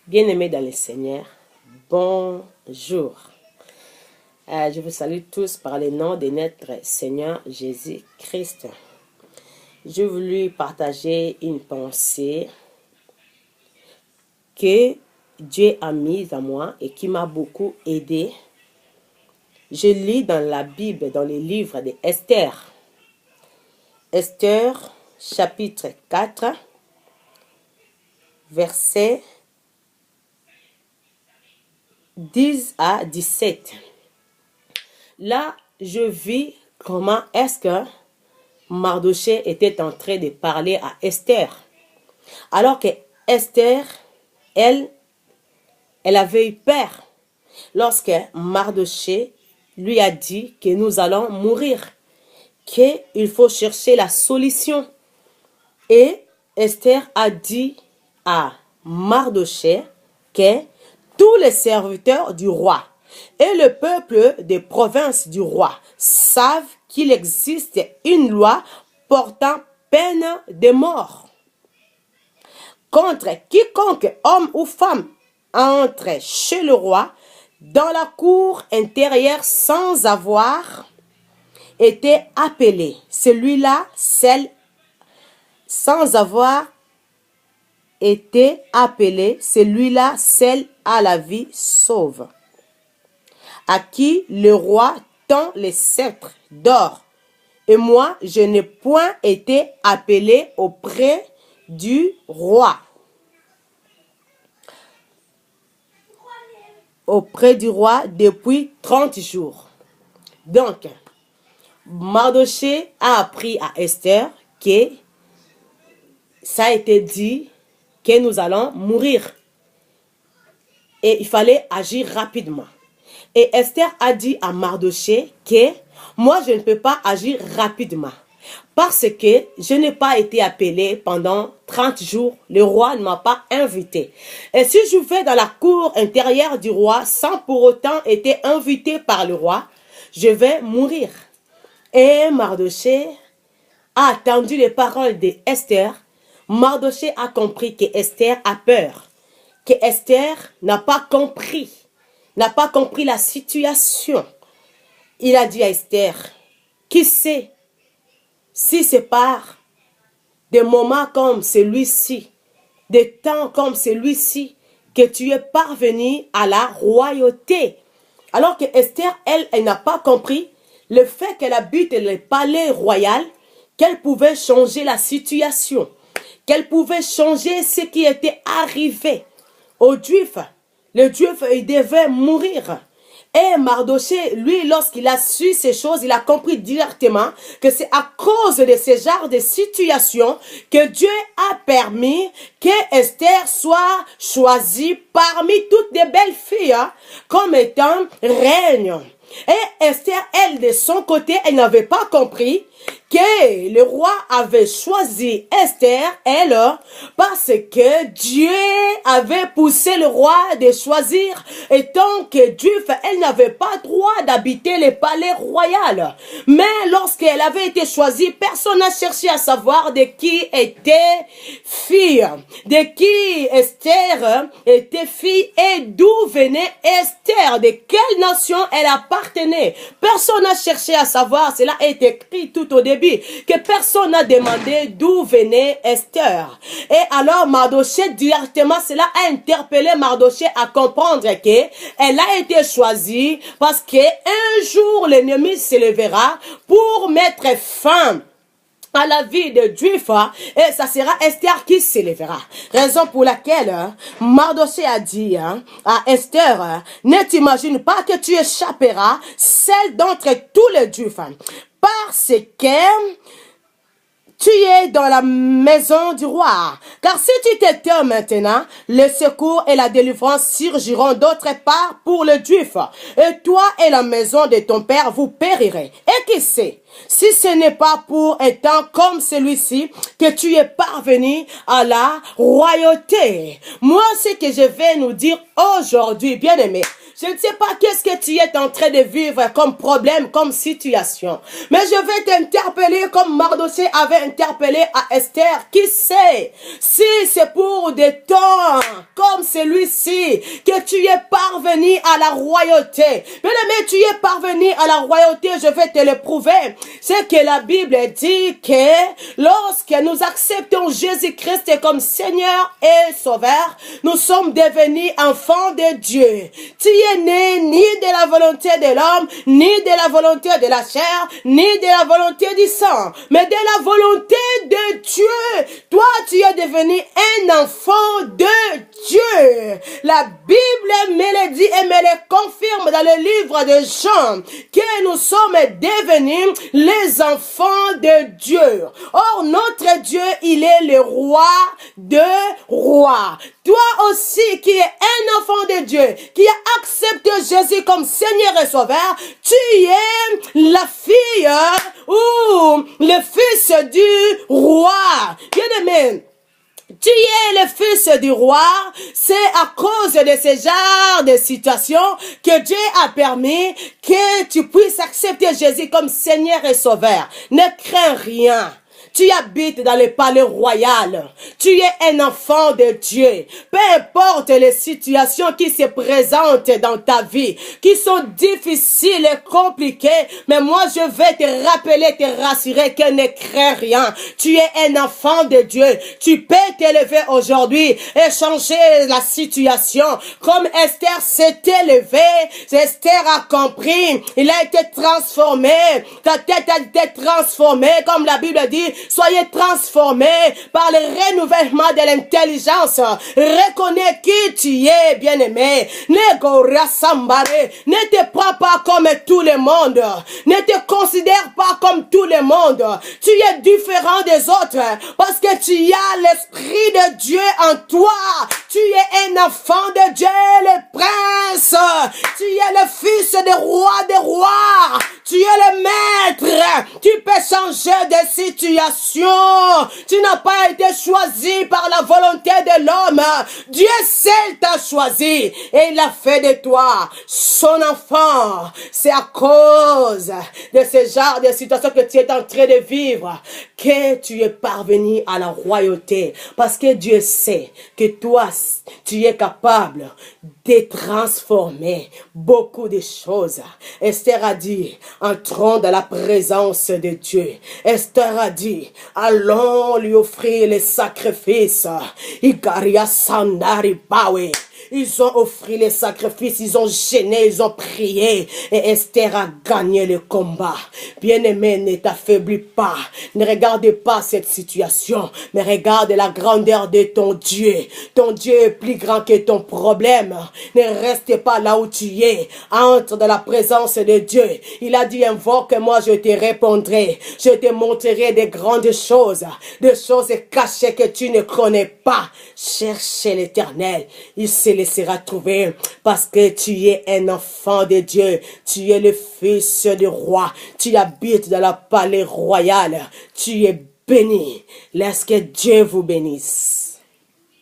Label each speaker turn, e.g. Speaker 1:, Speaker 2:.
Speaker 1: Bien-aimés dans le Seigneur, bonjour. Je vous salue tous par le nom de notre Seigneur Jésus-Christ. Je voulais partager une pensée que Dieu a mise à moi et qui m'a beaucoup aidé. Je lis dans la Bible, dans les livres d'Esther. Esther, chapitre 4, versets 10 à 17. Là, je vis comment est-ce que Mardochée était en train de parler à Esther. Alors que Esther, elle avait eu peur lorsque Mardochée lui a dit que nous allons mourir, qu'il faut chercher la solution. Et Esther a dit à Mardochée que tous les serviteurs du roi et le peuple des provinces du roi savent qu'il existe une loi portant peine de mort contre quiconque, homme ou femme, entre chez le roi dans la cour intérieure sans avoir été appelé. Celui-là, sans avoir été appelé, celui-là, celle à la vie sauve, à qui le roi tend les sceptres d'or. Et moi, je n'ai point été appelé auprès du roi. Auprès du roi depuis 30 jours. Donc, Mardochée a appris à Esther que ça a été dit que nous allons mourir. Et il fallait agir rapidement. Et Esther a dit à Mardochée que moi, je ne peux pas agir rapidement. Parce que je n'ai pas été appelé pendant 30 jours. Le roi ne m'a pas invité. Et si je vais dans la cour intérieure du roi sans pour autant être invité par le roi, je vais mourir. Et Mardochée a attendu les paroles d'Esther. Mardochée a compris que Esther a peur. Que Esther n'a pas compris la situation. Il a dit à Esther, qui sait si c'est par des moments comme celui-ci, des temps comme celui-ci, que tu es parvenu à la royauté. Alors que Esther, elle n'a pas compris le fait qu'elle habite le palais royal, qu'elle pouvait changer la situation, qu'elle pouvait changer ce qui était arrivé aux Juifs. Le Juif, il devait mourir. Et Mardochée, lui, lorsqu'il a su ces choses, il a compris directement que c'est à cause de ce genre de situation que Dieu a permis que Esther soit choisie parmi toutes les belles filles comme étant reine. Et Esther, elle, de son côté, elle n'avait pas compris que le roi avait choisi Esther, elle, parce que Dieu avait poussé le roi de choisir. Et tant que Juif, elle n'avait pas droit d'habiter le palais royal. Mais lorsqu'elle avait été choisie, personne n'a cherché à savoir de qui était fille, de qui Esther était fille et d'où venait Esther, de quelle nation elle appartenait. Personne n'a cherché à savoir, cela est écrit tout au début, que personne n'a demandé d'où venait Esther. Et alors Mardochée, directement, cela a interpellé Mardochée à comprendre que elle a été choisie parce que un jour l'ennemi se lèvera pour mettre fin à la vie de Juif, et ça sera Esther qui s'élèvera. Raison pour laquelle Mardochée a dit à Esther, ne t'imagine pas que tu échapperas celle d'entre tous les Juifs, parce que tu es dans la maison du roi. Car si tu t'éteins maintenant, le secours et la délivrance surgiront d'autre part pour le Juif. Et toi et la maison de ton père, vous périrez. Et qui sait, si ce n'est pas pour un temps comme celui-ci que tu es parvenu à la royauté. Moi, ce que je vais nous dire aujourd'hui, bien-aimés, Je ne sais pas qu'est-ce que tu es en train de vivre comme problème, comme situation. Mais je vais t'interpeller comme Mardochée avait interpellé à Esther. Qui sait si c'est pour des temps comme celui-ci que tu es parvenu à la royauté. Bien-aimé, tu es parvenu à la royauté, je vais te le prouver. C'est que la Bible dit que lorsque nous acceptons Jésus-Christ comme Seigneur et Sauveur, nous sommes devenus enfants de Dieu. Tu es né ni de la volonté de l'homme, ni de la volonté de la chair, ni de la volonté du sang, mais de la volonté de Dieu. Toi, tu es devenu un enfant de Dieu. La Bible me le dit et me le confirme dans le livre de Jean que nous sommes devenus les enfants de Dieu. Or, notre Dieu, il est le roi de rois. Toi aussi qui es un enfant de Dieu, qui a accepté Jésus comme Seigneur et Sauveur, tu es la fille ou le fils du roi. Bien-aimé, tu es le fils du roi, c'est à cause de ce genre de situation que Dieu a permis que tu puisses accepter Jésus comme Seigneur et Sauveur. Ne crains rien. Tu habites dans le palais royal. Tu es un enfant de Dieu. Peu importe les situations qui se présentent dans ta vie, qui sont difficiles et compliquées, mais moi je vais te rappeler, te rassurer que ne crains rien. Tu es un enfant de Dieu. Tu peux t'élever aujourd'hui et changer la situation. Comme Esther s'est élevée, Esther a compris. Il a été transformé. Ta tête a été transformée, comme la Bible dit. Soyez transformés par le renouvellement de l'intelligence. Reconnais qui tu es, bien-aimé. Ne te prends pas comme tout le monde. Ne te considère pas comme tout le monde. Tu es différent des autres parce que tu as l'Esprit de Dieu en toi. Tu es un enfant de Dieu, le prince. Tu es le fils du roi des rois. Tu es le maître. Tu peux changer de situation. Tu n'as pas été choisi par la volonté de l'homme. Dieu seul t'a choisi et il a fait de toi son enfant. C'est à cause de ce genre de situation que tu es en train de vivre que tu es parvenu à la royauté. Parce que Dieu sait que toi, tu es capable de transformer beaucoup de choses. Esther a dit, entrons dans la présence de Dieu. Esther a dit, allons lui offrir les sacrifices. Ikaria Sandari Bawe. Ils ont offert les sacrifices, ils ont gêné, ils ont prié. Et Esther a gagné le combat. Bien-aimé, ne t'affaiblis pas. Ne regarde pas cette situation, mais regarde la grandeur de ton Dieu. Ton Dieu est plus grand que ton problème. Ne reste pas là où tu es. Entre dans la présence de Dieu. Il a dit, invoque-moi, je te répondrai. Je te montrerai des grandes choses. Des choses cachées que tu ne connais pas. Cherchez l'Éternel. Il se laissera trouver parce que tu es un enfant de Dieu. Tu es le fils du roi. Tu habites dans le palais royal. Tu es béni. Laisse que Dieu vous bénisse.